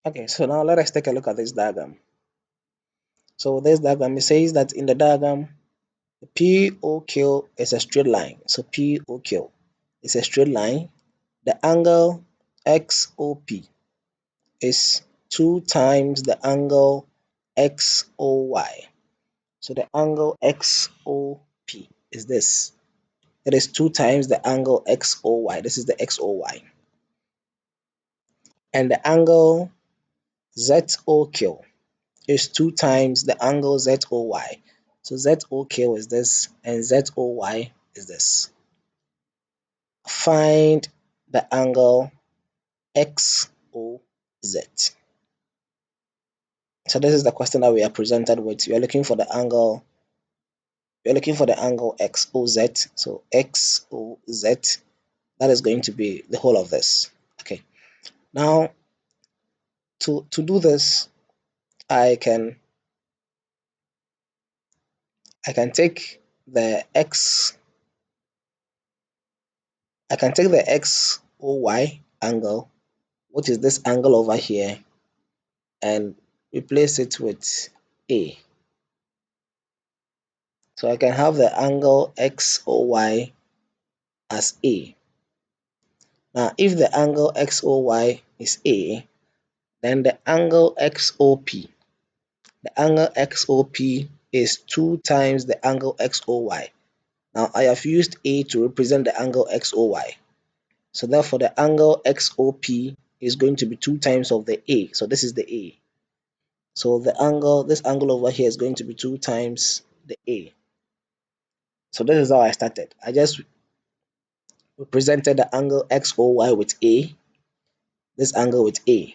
Okay, so now let us take a look at this diagram. So this diagram, it says that in the diagram, POQ is a straight line. So POQ is a straight line. The angle XOP is 2 times the angle XOY. So the angle XOP is this. It is 2 times the angle XOY. This is the XOY. And the angle ZOQ is 2 times the angle ZOY. So ZOQ is this and ZOY is this. Find the angle XOZ. So this is the question that we are presented with. We are looking for the angle. We are looking for the angle XOZ. So XOZ, that is going to be the whole of this. Okay. Now to do this, I can take the X. I can take the XOY angle, which is this angle over here, and replace it with A. So I can have the angle XOY as A. Now, if the angle XOY is A, then the angle XOP, is 2 times the angle XOY. Now, I have used A to represent the angle XOY. So therefore, the angle XOP is going to be 2 times of the A. So this is the A. So this angle over here is going to be 2 times the A. So this is how I started. I just represented the angle XOY with A, this angle with A.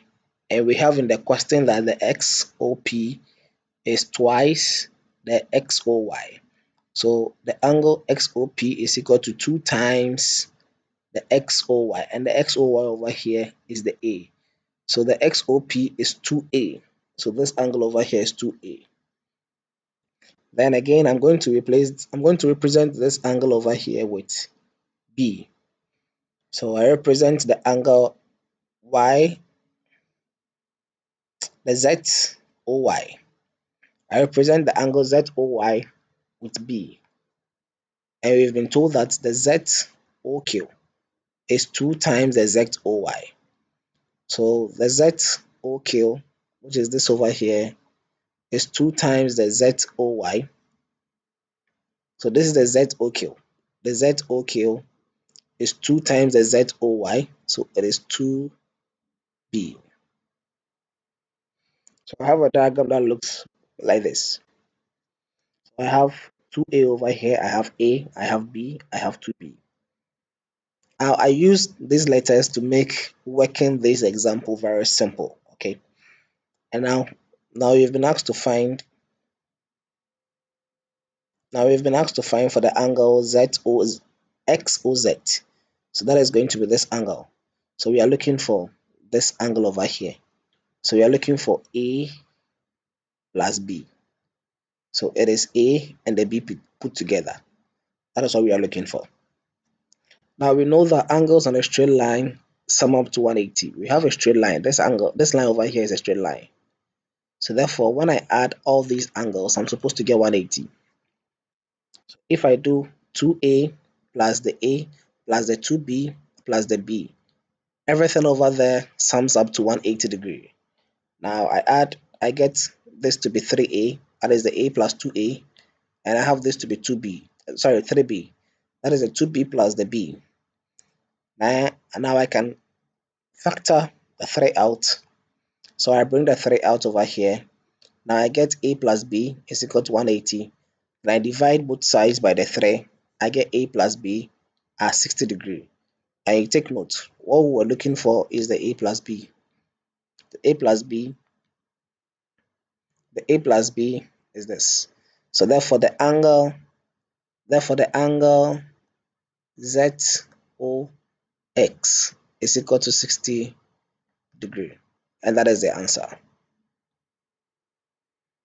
And we have in the question that the XOP is twice the XOY. So the angle XOP is equal to 2 times the XOY. And the XOY over here is the A. So the XOP is 2A. So this angle over here is 2A. Then again, I'm going to represent this angle over here with B. So I represent the angle Y, the ZOY. I represent the angle ZOY with B. And we've been told that the ZOQ is 2 times the ZOY. So the ZOQ, which is this over here, is 2 times the ZOY. So this is the ZOQ. The ZOQ is 2 times the ZOY, so it is 2B. So I have a diagram that looks like this. I have 2A over here, I have A, I have B, I have 2B. Now I use these letters to make working this example very simple, okay? And now you've been asked to find for the angle XOZ. So that is going to be this angle. So we are looking for this angle over here. So we are looking for A plus B. So it is A and the B put together. That is what we are looking for. Now we know that angles on a straight line sum up to 180. We have a straight line. This line over here is a straight line. So therefore, when I add all these angles, I'm supposed to get 180. So if I do 2A plus the A plus the 2B plus the B, everything over there sums up to 180 degree. Now I get this to be 3A, that is the A plus 2A, and I have this to be 3B. That is the 2B plus the B. Now I can factor the 3 out. So I bring the 3 out over here. Now I get A plus B is equal to 180. Then I divide both sides by the 3. I get A plus B at 60 degree. I take note, what we were looking for is the A plus B. The A plus B is this. So therefore the angle ZOX is equal to 60 degree. And that is the answer.